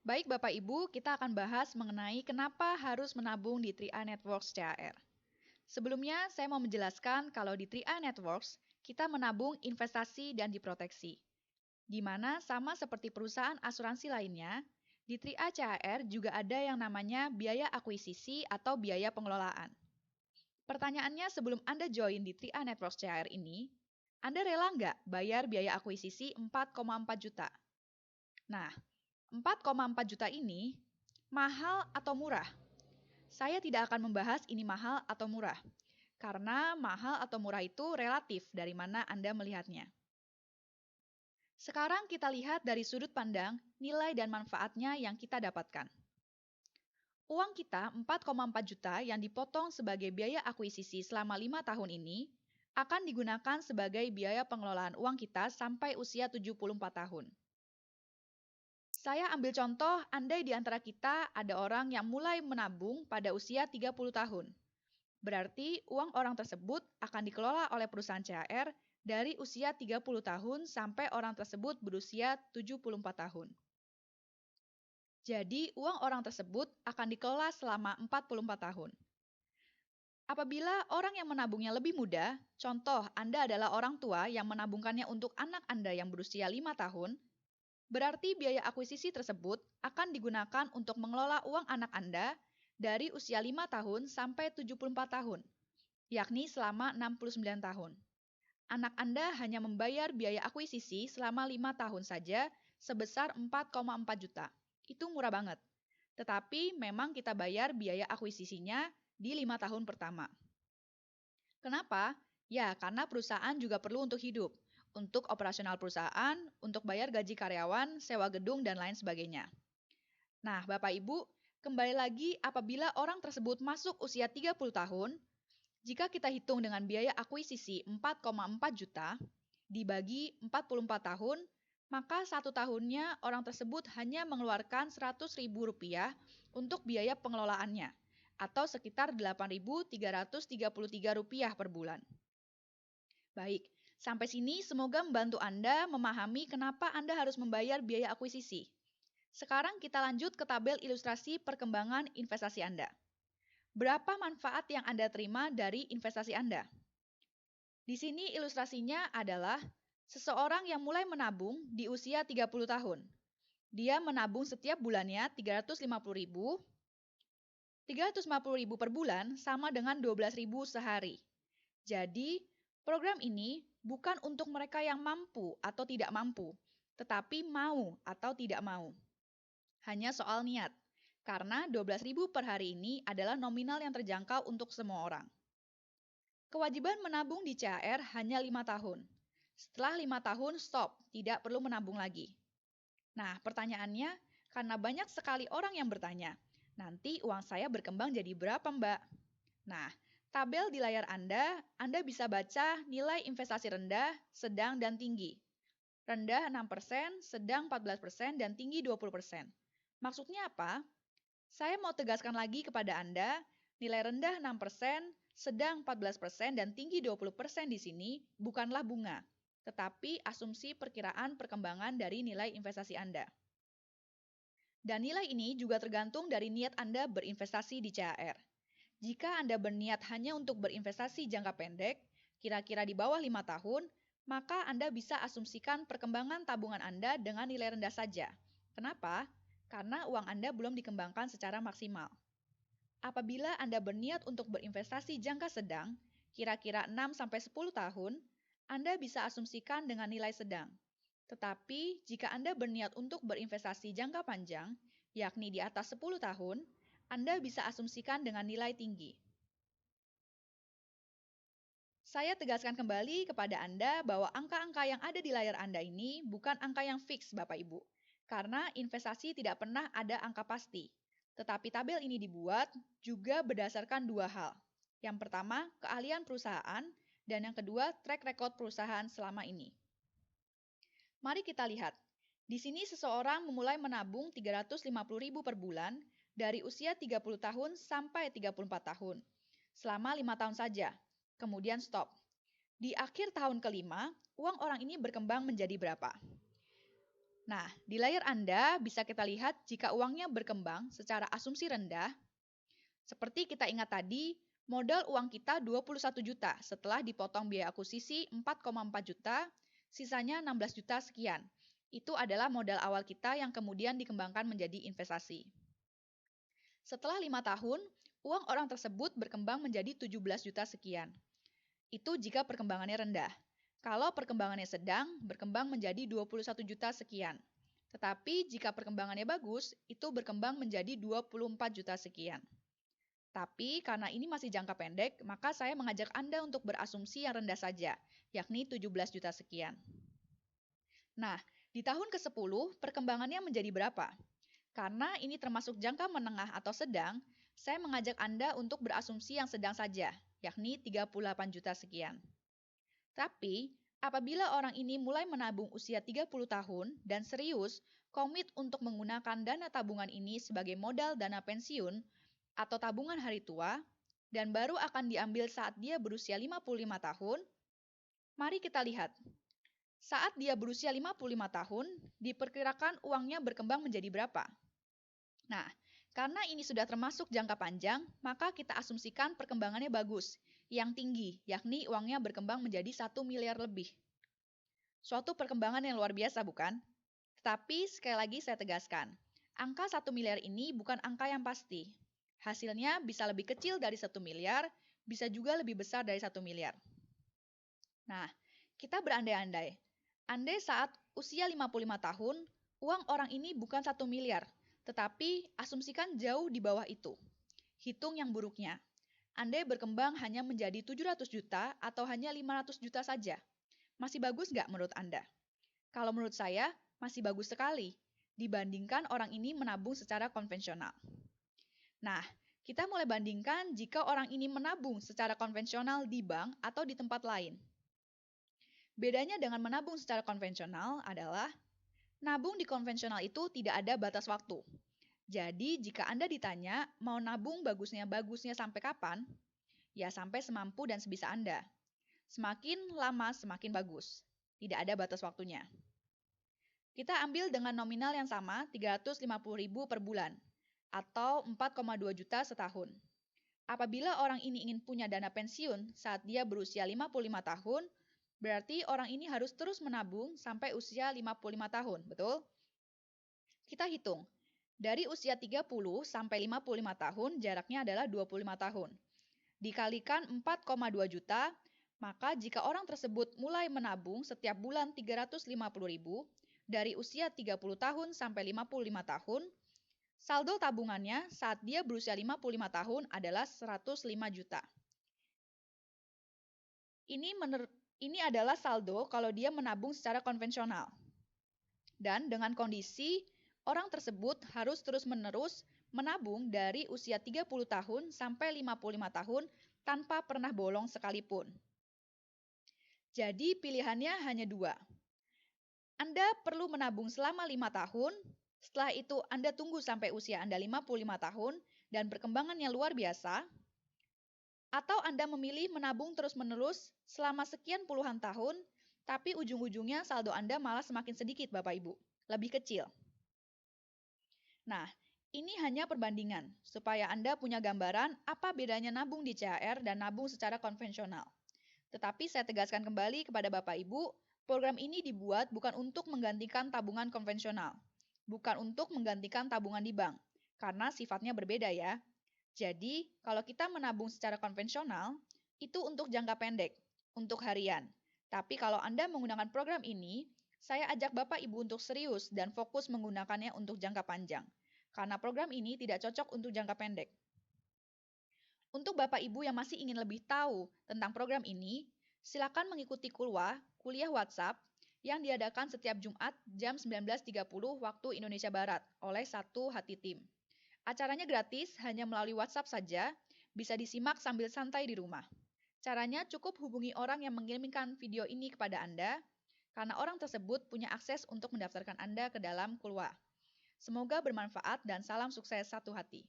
Baik Bapak Ibu, kita akan bahas mengenai kenapa harus menabung di 3A Networks CAR. Sebelumnya, saya mau menjelaskan kalau di 3A Networks, kita menabung investasi dan diproteksi. Di mana sama seperti perusahaan asuransi lainnya, di 3A CAR juga ada yang namanya biaya akuisisi atau biaya pengelolaan. Pertanyaannya sebelum Anda join di 3A Networks CAR ini, Anda rela nggak bayar biaya akuisisi 4,4 juta? Nah, 4,4 juta ini mahal atau murah? Saya tidak akan membahas ini mahal atau murah, karena mahal atau murah itu relatif dari mana Anda melihatnya. Sekarang kita lihat dari sudut pandang nilai dan manfaatnya yang kita dapatkan. Uang kita 4,4 juta yang dipotong sebagai biaya akuisisi selama 5 tahun ini akan digunakan sebagai biaya pengelolaan uang kita sampai usia 74 tahun. Saya ambil contoh, andai di antara kita ada orang yang mulai menabung pada usia 30 tahun. Berarti uang orang tersebut akan dikelola oleh perusahaan CHR dari usia 30 tahun sampai orang tersebut berusia 74 tahun. Jadi, uang orang tersebut akan dikelola selama 44 tahun. Apabila orang yang menabungnya lebih muda, contoh Anda adalah orang tua yang menabungkannya untuk anak Anda yang berusia 5 tahun, berarti biaya akuisisi tersebut akan digunakan untuk mengelola uang anak Anda dari usia 5 tahun sampai 74 tahun, yakni selama 69 tahun. Anak Anda hanya membayar biaya akuisisi selama 5 tahun saja sebesar 4,4 juta. Itu murah banget. Tetapi memang kita bayar biaya akuisisinya di 5 tahun pertama. Kenapa? Ya, karena perusahaan juga perlu untuk hidup, untuk operasional perusahaan, untuk bayar gaji karyawan, sewa gedung, dan lain sebagainya. Nah, Bapak Ibu, kembali lagi apabila orang tersebut masuk usia 30 tahun, jika kita hitung dengan biaya akuisisi 4,4 juta, dibagi 44 tahun, maka satu tahunnya orang tersebut hanya mengeluarkan Rp100.000 untuk biaya pengelolaannya, atau sekitar Rp8.333 per bulan. Baik, sampai sini semoga membantu Anda memahami kenapa Anda harus membayar biaya akuisisi. Sekarang kita lanjut ke tabel ilustrasi perkembangan investasi Anda. Berapa manfaat yang Anda terima dari investasi Anda? Di sini ilustrasinya adalah seseorang yang mulai menabung di usia 30 tahun. Dia menabung setiap bulannya 350.000. 350.000 per bulan sama dengan 12.000 sehari. Jadi, program ini bukan untuk mereka yang mampu atau tidak mampu, tetapi mau atau tidak mau. Hanya soal niat, karena 12.000 per hari ini adalah nominal yang terjangkau untuk semua orang. Kewajiban menabung di CHR hanya 5 tahun. Setelah 5 tahun, stop, tidak perlu menabung lagi. Nah, pertanyaannya, karena banyak sekali orang yang bertanya, nanti uang saya berkembang jadi berapa, Mbak? Nah, tabel di layar Anda bisa baca nilai investasi rendah, sedang, dan tinggi. Rendah 6%, sedang 14%, dan tinggi 20%. Maksudnya apa? Saya mau tegaskan lagi kepada Anda, nilai rendah 6%, sedang 14%, dan tinggi 20% di sini bukanlah bunga, tetapi asumsi perkiraan perkembangan dari nilai investasi Anda. Dan nilai ini juga tergantung dari niat Anda berinvestasi di CHR. Jika Anda berniat hanya untuk berinvestasi jangka pendek, kira-kira di bawah 5 tahun, maka Anda bisa asumsikan perkembangan tabungan Anda dengan nilai rendah saja. Kenapa? Karena uang Anda belum dikembangkan secara maksimal. Apabila Anda berniat untuk berinvestasi jangka sedang, kira-kira 6-10 tahun, Anda bisa asumsikan dengan nilai sedang. Tetapi, jika Anda berniat untuk berinvestasi jangka panjang, yakni di atas 10 tahun, Anda bisa asumsikan dengan nilai tinggi. Saya tegaskan kembali kepada Anda bahwa angka-angka yang ada di layar Anda ini bukan angka yang fix, Bapak Ibu, karena investasi tidak pernah ada angka pasti. Tetapi tabel ini dibuat juga berdasarkan dua hal. Yang pertama, keahlian perusahaan, dan yang kedua, track record perusahaan selama ini. Mari kita lihat. Di sini seseorang memulai menabung 350.000 per bulan dari usia 30 tahun sampai 34 tahun. Selama 5 tahun saja. Kemudian stop. Di akhir tahun kelima, uang orang ini berkembang menjadi berapa? Nah, di layar Anda bisa kita lihat jika uangnya berkembang secara asumsi rendah. Seperti kita ingat tadi, modal uang kita 21 juta setelah dipotong biaya akuisisi 4,4 juta, sisanya 16 juta sekian. Itu adalah modal awal kita yang kemudian dikembangkan menjadi investasi. Setelah 5 tahun, uang orang tersebut berkembang menjadi 17 juta sekian. Itu jika perkembangannya rendah. Kalau perkembangannya sedang, berkembang menjadi 21 juta sekian. Tetapi jika perkembangannya bagus, itu berkembang menjadi 24 juta sekian. Tapi karena ini masih jangka pendek, maka saya mengajak Anda untuk berasumsi yang rendah saja, yakni 17 juta sekian. Nah, di tahun ke-10 perkembangannya menjadi berapa? Karena ini termasuk jangka menengah atau sedang, saya mengajak Anda untuk berasumsi yang sedang saja, yakni 38 juta sekian. Tapi, apabila orang ini mulai menabung usia 30 tahun dan serius komit untuk menggunakan dana tabungan ini sebagai modal dana pensiun atau tabungan hari tua, dan baru akan diambil saat dia berusia 55 tahun, mari kita lihat. Saat dia berusia 55 tahun, diperkirakan uangnya berkembang menjadi berapa? Nah, karena ini sudah termasuk jangka panjang, maka kita asumsikan perkembangannya bagus, yang tinggi, yakni uangnya berkembang menjadi 1 miliar lebih. Suatu perkembangan yang luar biasa, bukan? Tetapi sekali lagi saya tegaskan, angka 1 miliar ini bukan angka yang pasti. Hasilnya bisa lebih kecil dari 1 miliar, bisa juga lebih besar dari 1 miliar. Nah, kita berandai-andai. Andai saat usia 55 tahun, uang orang ini bukan 1 miliar, tetapi asumsikan jauh di bawah itu. Hitung yang buruknya. Andai berkembang hanya menjadi 700 juta atau hanya 500 juta saja. Masih bagus nggak menurut Anda? Kalau menurut saya, masih bagus sekali dibandingkan orang ini menabung secara konvensional. Nah, kita mulai bandingkan jika orang ini menabung secara konvensional di bank atau di tempat lain. Bedanya dengan menabung secara konvensional adalah nabung di konvensional itu tidak ada batas waktu. Jadi, jika Anda ditanya mau nabung bagusnya sampai kapan, ya sampai semampu dan sebisa Anda. Semakin lama semakin bagus. Tidak ada batas waktunya. Kita ambil dengan nominal yang sama, 350.000 per bulan atau 4,2 juta setahun. Apabila orang ini ingin punya dana pensiun saat dia berusia 55 tahun, berarti orang ini harus terus menabung sampai usia 55 tahun, betul? Kita hitung. Dari usia 30 sampai 55 tahun, jaraknya adalah 25 tahun. Dikalikan 4,2 juta, maka jika orang tersebut mulai menabung setiap bulan 350.000, dari usia 30 tahun sampai 55 tahun, saldo tabungannya saat dia berusia 55 tahun adalah 105 juta. Ini adalah saldo kalau dia menabung secara konvensional. Dan dengan kondisi orang tersebut harus terus-menerus menabung dari usia 30 tahun sampai 55 tahun tanpa pernah bolong sekalipun. Jadi pilihannya hanya dua. Anda perlu menabung selama 5 tahun, setelah itu Anda tunggu sampai usia Anda 55 tahun dan perkembangannya luar biasa, atau Anda memilih menabung terus-menerus selama sekian puluhan tahun, tapi ujung-ujungnya saldo Anda malah semakin sedikit, Bapak Ibu, lebih kecil. Nah, ini hanya perbandingan, supaya Anda punya gambaran apa bedanya nabung di CHR dan nabung secara konvensional. Tetapi saya tegaskan kembali kepada Bapak Ibu, program ini dibuat bukan untuk menggantikan tabungan konvensional, bukan untuk menggantikan tabungan di bank, karena sifatnya berbeda ya. Jadi, kalau kita menabung secara konvensional, itu untuk jangka pendek, untuk harian. Tapi kalau Anda menggunakan program ini, saya ajak Bapak Ibu untuk serius dan fokus menggunakannya untuk jangka panjang. Karena program ini tidak cocok untuk jangka pendek. Untuk Bapak Ibu yang masih ingin lebih tahu tentang program ini, silakan mengikuti kuliah WhatsApp yang diadakan setiap Jumat jam 19.30 waktu Indonesia Barat oleh Satu Hati Tim. Acaranya gratis, hanya melalui WhatsApp saja, bisa disimak sambil santai di rumah. Caranya cukup hubungi orang yang mengirimkan video ini kepada Anda, karena orang tersebut punya akses untuk mendaftarkan Anda ke dalam kuliah. Semoga bermanfaat dan salam sukses Satu Hati.